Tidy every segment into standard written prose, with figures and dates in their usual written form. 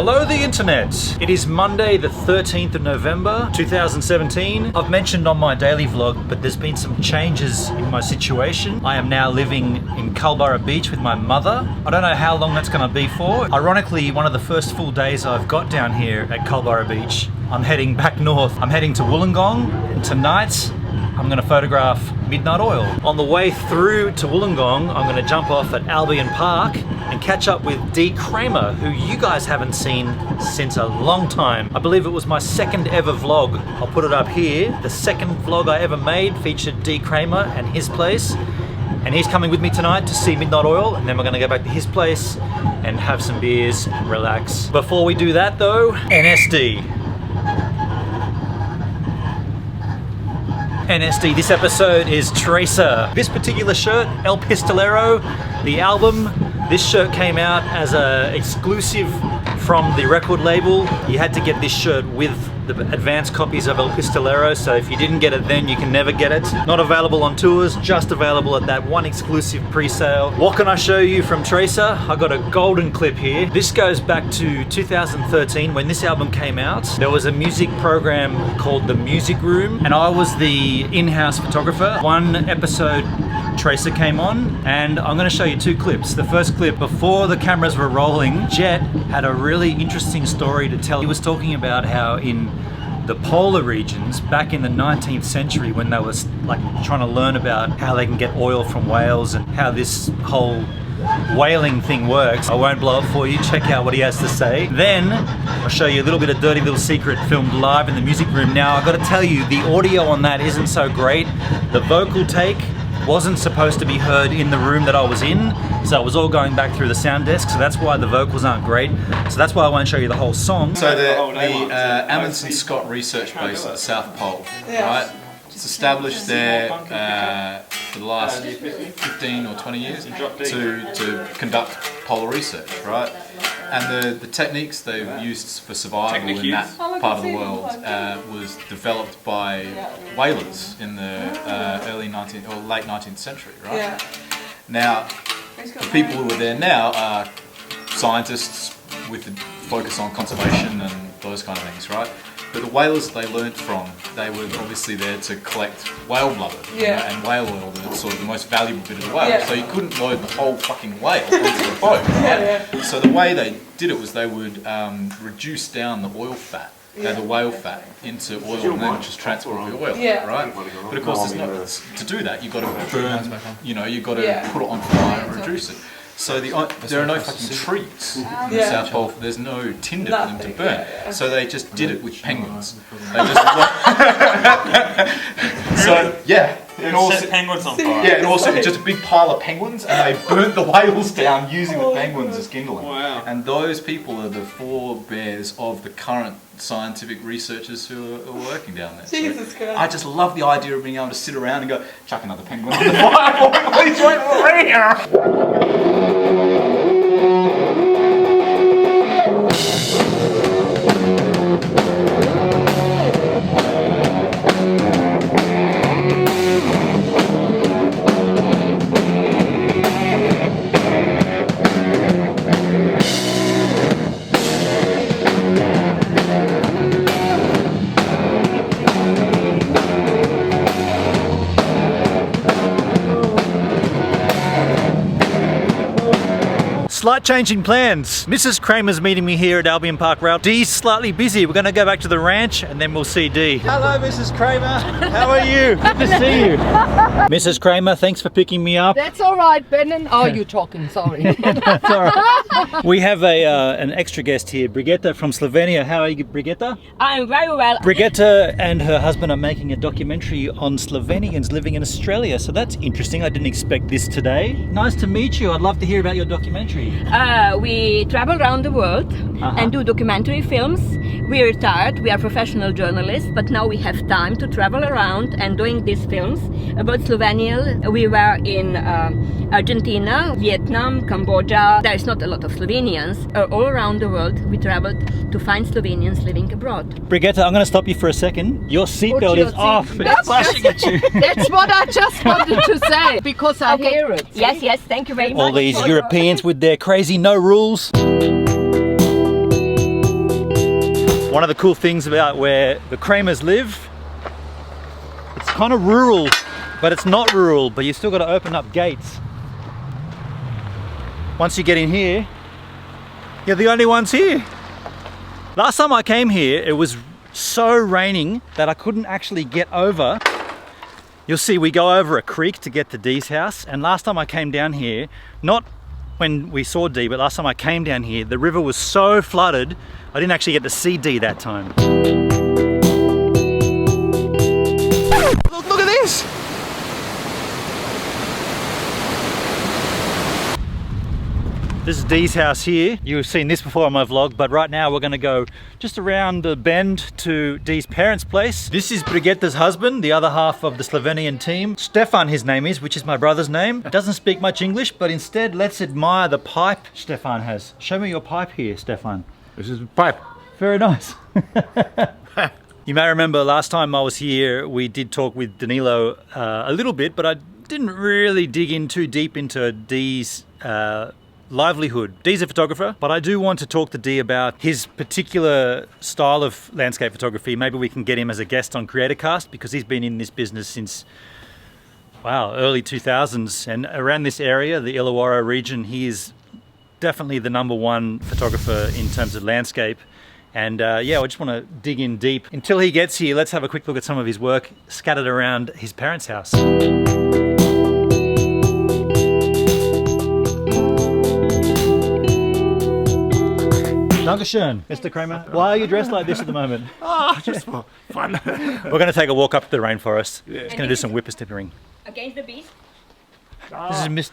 Hello the internet! It is Monday the 13th of November 2017. I've mentioned on my daily vlog, but there's been some changes in my situation. I am now living in Culburra Beach with my mother. I don't know how long that's going to be for. Ironically, one of the first full days I've got down here at Culburra Beach, I'm heading back north. I'm heading to Wollongong, and tonight I'm going to photograph midnight oil. On the way through to Wollongong, I'm going to jump off at Albion Park and catch up with Dee Kramer, who you guys haven't seen since a long time. I believe it was my second ever vlog. I'll put it up here. The second vlog I ever made featured Dee Kramer and his place. And he's coming with me tonight to see midnight oil, and then we're going to go back to his place and have some beers and relax. Before we do that though, NSD. NSD, this episode is Tracer. This particular shirt, El Pistolero, the album, this shirt came out as an exclusive from the record label. You had to get this shirt with the advanced copies of El Pistolero, so if you didn't get it then, you can never get it. Not available on tours, just available at that one exclusive pre-sale. What can I show you from Tracer? I got a golden clip here. This goes back to 2013 when this album came out. There was a music program called The Music Room, and I was the in-house photographer. One episode Tracer came on, and I'm going to show you two clips. The first clip, before the cameras were rolling, Jet had a really interesting story to tell. He was talking about how in the polar regions back in the 19th century, when they were like trying to learn about how they can get oil from whales and how this whole whaling thing works. I won't blow it for you, check out what he has to say. Then I'll show you a little bit of Dirty Little Secret filmed live in the music room. Now I've got to tell you, the audio on that isn't so great. The vocal take wasn't supposed to be heard in the room that I was in, so it was all going back through the sound desk, so that's why the vocals aren't great. So that's why I won't show you the whole song. So the Amundsen Scott Research Base at the South Pole, right? It's established there for the last 15 or 20 years to conduct polar research, right? And the techniques they've used for survival in that part of the world was developed by whalers in the early 19th or late 19th century, right? Yeah. Now, the people who are there now are scientists with a focus on conservation and those kind of things, right? But the whalers they learnt from, they were obviously there to collect whale blubber, you know, and whale oil, that's sort of the most valuable bit of the whale. So you couldn't load the whole fucking whale onto a boat, right? So the way they did it was they would reduce down the oil fat, the whale fat, into oil, and then just transport the oil, right? But of course, to do that, you've got to burn, you know, you've got to put it on fire and reduce it. So there are no fucking trees in the South Pole. There's no tinder for them to burn. So they just did it with penguins. They just and also set penguins on fire. Yeah, and also just a big pile of penguins, and they burnt the whales down using the penguins as kindling. Wow. And those people are the forebears of the current scientific researchers who are working down there. Jesus Christ. I just love the idea of being able to sit around and go, chuck another penguin on the fire. Please wait right here. Slight change in plans. Mrs. Kramer's meeting me here at Albion Park Rail. Dee's slightly busy. We're going to go back to the ranch and then we'll see Dee. Hello, Mrs. Kramer. How are you? Good to see you. Mrs. Kramer, thanks for picking me up. That's all right, Brennan. Oh, you're talking, sorry. That's all right. We have an extra guest here, Brigitte from Slovenia. How are you, Brigitte? I'm very well. Brigitte and her husband are making a documentary on Slovenians living in Australia, so that's interesting. I didn't expect this today. Nice to meet you. I'd love to hear about your documentary. We travel around the world and do documentary films. We're retired, we are professional journalists, but now we have time to travel around and doing these films about Slovenia. We were in Argentina, Vietnam, Cambodia. There is not a lot of Slovenians. All around the world we traveled to find Slovenians living abroad. Brigitte, I'm going to stop you for a second. Your seatbelt is off. It's flashing at you. That's what I just wanted to say, because I hear it. Yes, yes, thank you very much. All these Europeans with their crazy no rules. One of the cool things about where the Kramers live, it's kind of rural, but it's not rural, but you still got to open up gates. Once you get in here, you're the only ones here. Last time I came here, it was so raining that I couldn't actually get over. You'll see we go over a creek to get to Dee's house, and last time I came down here, not when we saw Dee, but last time I came down here, the river was so flooded, I didn't actually get to see Dee that time. Look at this! This is Dee's house here. You've seen this before on my vlog, but right now we're gonna go just around the bend to Dee's parents' place. This is Brigitte's husband, the other half of the Slovenian team. Stefan, his name is, which is my brother's name. Doesn't speak much English, but instead let's admire the pipe Stefan has. Show me your pipe here, Stefan. This is pipe. Very nice. You may remember last time I was here, we did talk with Danilo a little bit, but I didn't really dig in too deep into Dee's livelihood. Dee's a photographer, but I do want to talk to Dee about his particular style of landscape photography. Maybe we can get him as a guest on CreatorCast, because he's been in this business since, wow, early 2000s. And around this area, the Illawarra region, he is definitely the #1 photographer in terms of landscape. And yeah, I just want to dig in deep. Until he gets here, let's have a quick look at some of his work scattered around his parents' house. Dankeschön, Mr. Kramer. Why are you dressed like this at the moment? Just for fun. We're going to take a walk up to the rainforest. Yeah. Just going to do some whipper-stippering. Against the beast.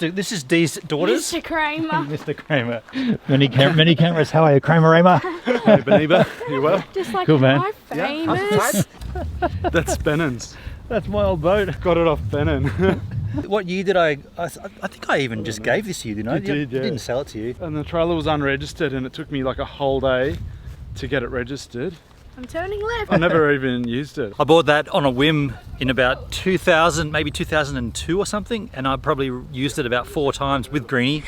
This is Dee's daughters. Mr. Kramer. Mr. Kramer. Many cameras. How are you, Kramer? Hey, Beniba, you well? Just like Cool, man. my famous. That's Bennon's. That's my old boat. Got it off Bennon. What year did I think I even just gave this to you, didn't I? You did, yeah. I didn't sell it to you. And the trailer was unregistered, and it took me like a whole day to get it registered. I'm turning left. I never even used it. I bought that on a whim in about 2000, maybe 2002 or something, and I probably used it about 4 times with Greenie.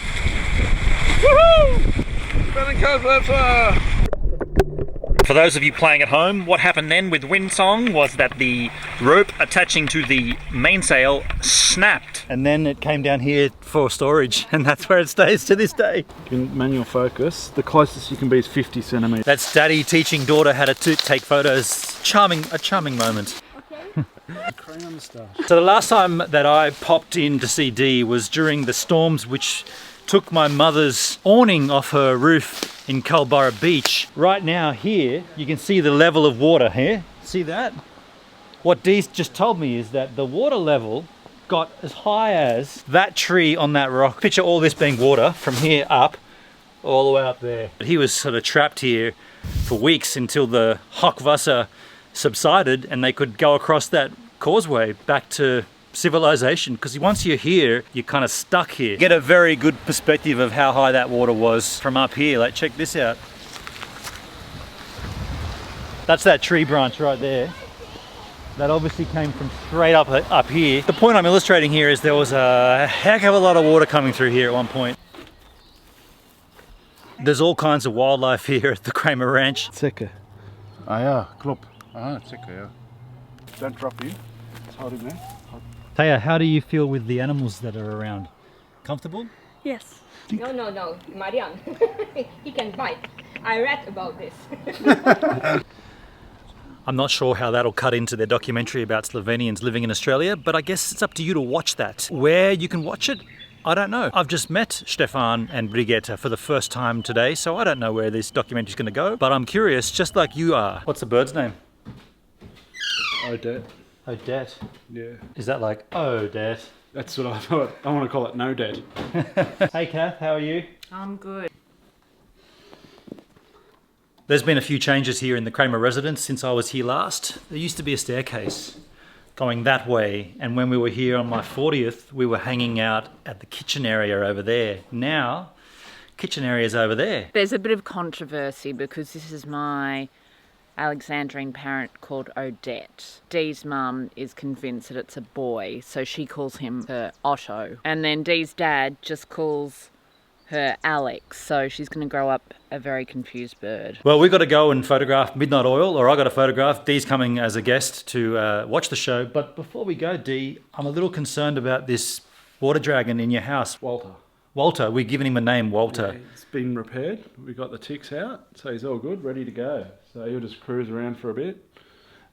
Woohoo! Bennon Coast, For those of you playing at home, what happened then with Windsong was that the rope attaching to the mainsail snapped, and then it came down here for storage, and that's where it stays to this day. In manual focus, the closest you can be is 50 centimeters. That's Daddy teaching daughter how to take photos. A charming moment. Crane on the star. So the last time that I popped in to see Dee was during the storms which took my mother's awning off her roof in Culburra Beach. Right now here, you can see the level of water here. See that? What Dee's just told me is that the water level got as high as that tree on that rock. Picture all this being water from here up, all the way up there. He was sort of trapped here for weeks until the Hochwasser subsided and they could go across that causeway back to civilization, because once you're here, you're kind of stuck here. You get a very good perspective of how high that water was from up here. Like, check this out. That's that tree branch right there. That obviously came from straight up here. The point I'm illustrating here is there was a heck of a lot of water coming through here at one point. There's all kinds of wildlife here at the Kramer Ranch. Zeker. Ah ja, klopt. Ah, zeker, yeah. Don't drop you. Just hold him there. Taya, how do you feel with the animals that are around? Comfortable? Yes. No, Marian. He can bite. I read about this. I'm not sure how that'll cut into their documentary about Slovenians living in Australia, but I guess it's up to you to watch that. Where you can watch it, I don't know. I've just met Stefan and Brigitte for the first time today, so I don't know where this documentary is going to go, but I'm curious, just like you are. What's the bird's name? Odette. Odette. Yeah. Is that like, oh, Dad? That's what I thought. I want to call it No Dad. Hey, Kath, how are you? I'm good. There's been a few changes here in the Kramer residence since I was here last. There used to be a staircase going that way, and when we were here on my 40th, we were hanging out at the kitchen area over there. Now, kitchen area's over there. There's a bit of controversy because this is my Alexandrine parent called Odette. Dee's mum is convinced that it's a boy, so she calls him her Otto. And then Dee's dad just calls her Alex, so she's going to grow up a very confused bird. Well, we've got to go and photograph Midnight Oil, or I got to photograph. Dee's coming as a guest to watch the show. But before we go, Dee, I'm a little concerned about this water dragon in your house. Walter, we're giving him a name, Walter. Yeah, it's been repaired. We got the ticks out, so he's all good, ready to go. So he'll just cruise around for a bit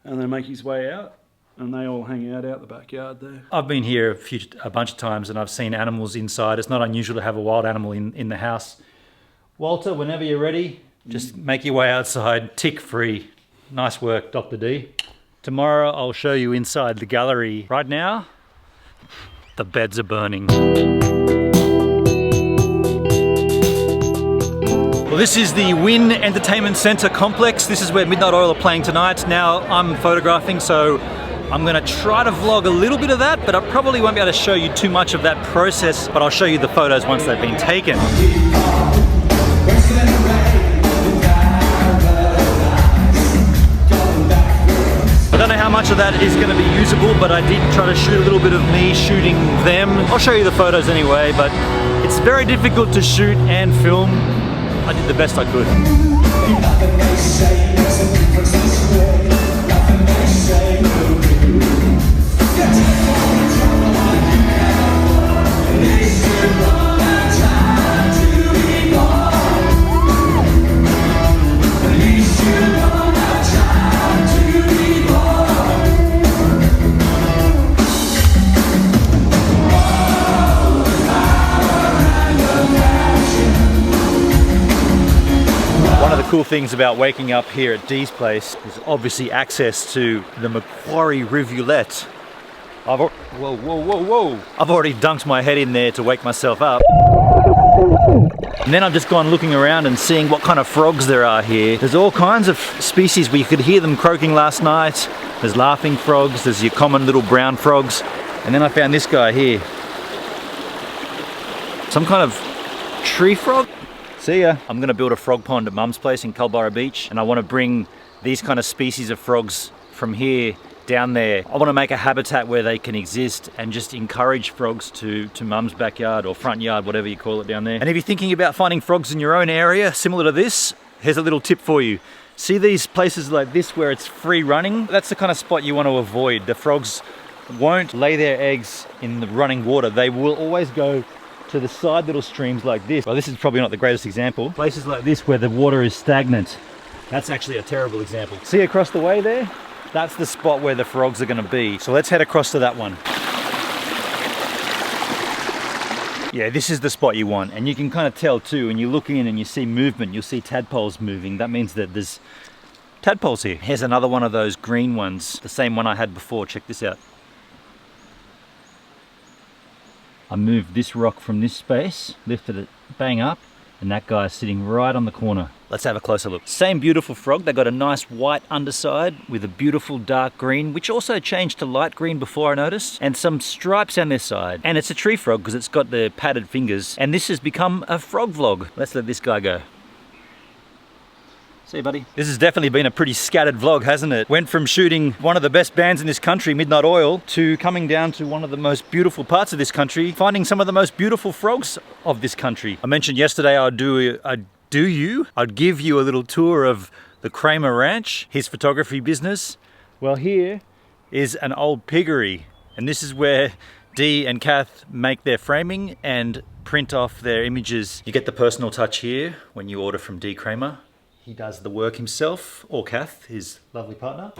and then make his way out. And they all hang out the backyard there. I've been here a bunch of times and I've seen animals inside. It's not unusual to have a wild animal in the house. Walter, whenever you're ready, just make your way outside, tick free. Nice work, Dr. D. Tomorrow I'll show you inside the gallery. Right now, the beds are burning. Well, this is the Wynn Entertainment Centre complex. This is where Midnight Oil are playing tonight. Now I'm photographing, so I'm going to try to vlog a little bit of that, but I probably won't be able to show you too much of that process, but I'll show you the photos once they've been taken. I don't know how much of that is going to be usable, but I did try to shoot a little bit of me shooting them. I'll show you the photos anyway, but it's very difficult to shoot and film. I did the best I could. One of the cool things about waking up here at Dee's place is obviously access to the Macquarie Rivulet. I've already dunked my head in there to wake myself up. And then I've just gone looking around and seeing what kind of frogs there are here. There's all kinds of species where you could hear them croaking last night. There's laughing frogs, there's your common little brown frogs. And then I found this guy here. Some kind of tree frog? See ya. I'm gonna build a frog pond at Mum's place in Culburra Beach, and I wanna bring these kind of species of frogs from here down there. I wanna make a habitat where they can exist and just encourage frogs to Mum's backyard or front yard, whatever you call it down there. And if you're thinking about finding frogs in your own area, similar to this, here's a little tip for you. See these places like this where it's free running? That's the kind of spot you want to avoid. The frogs won't lay their eggs in the running water. They will always go to the side little streams like this. Well, this is probably not the greatest example. Places like this where the water is stagnant. That's actually a terrible example. See across the way there? That's the spot where the frogs are going to be. So let's head across to that one. Yeah, this is the spot you want. And you can kind of tell too, when you look in and you see movement, you'll see tadpoles moving. That means that there's tadpoles here. Here's another one of those green ones. The same one I had before. Check this out. I moved this rock from this space, lifted it bang up, and that guy's sitting right on the corner. Let's have a closer look. Same beautiful frog. They got a nice white underside with a beautiful dark green, which also changed to light green before I noticed, and some stripes down their side. And it's a tree frog because it's got the padded fingers, and this has become a frog vlog. Let's let this guy go. See you, buddy. This has definitely been a pretty scattered vlog, hasn't it? Went from shooting one of the best bands in this country, Midnight Oil, to coming down to one of the most beautiful parts of this country, finding some of the most beautiful frogs of this country. I mentioned yesterday I'd give you a little tour of the Kramer Ranch, his photography business. Well, here is an old piggery, and this is where Dee and Kath make their framing and print off their images. You get the personal touch here when you order from Dee Kramer. He does the work himself, or Kath, his lovely partner.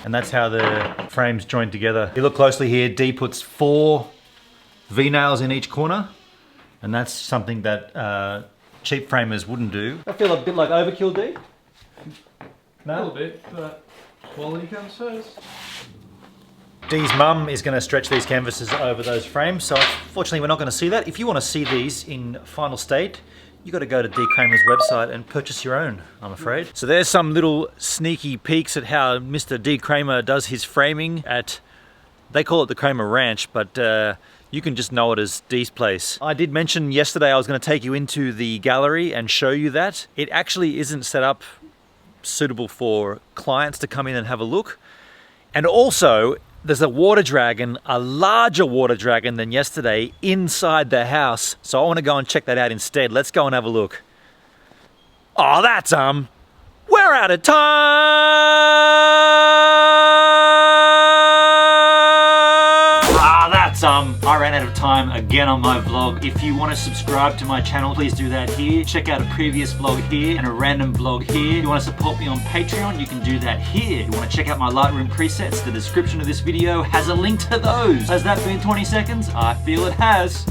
And that's how the frames join together. You look closely here, Dee puts 4 V-nails in each corner, and that's something that cheap framers wouldn't do. I feel a bit like overkill, Dee? No? A little bit, but quality comes first. Dee's mum is going to stretch these canvases over those frames, so unfortunately we're not going to see that. If you want to see these in final state, you got to go to Dee Kramer's website and purchase your own, I'm afraid. So there's some little sneaky peeks at how Mr. Dee Kramer does his framing at, they call it the Kramer Ranch, but you can just know it as Dee's place. I did mention yesterday I was going to take you into the gallery and show you that. It actually isn't set up suitable for clients to come in and have a look. And also, there's a water dragon, a larger water dragon than yesterday, inside the house. So I want to go and check that out instead. Let's go and have a look. Oh, that's we're out of time! Ah, that's I ran out of time again on my vlog. If you want to subscribe to my channel, please do that here. Check out a previous vlog here and a random vlog here. If you want to support me on Patreon, you can do that here. If you want to check out my Lightroom presets, the description of this video has a link to those. Has that been 20 seconds? I feel it has.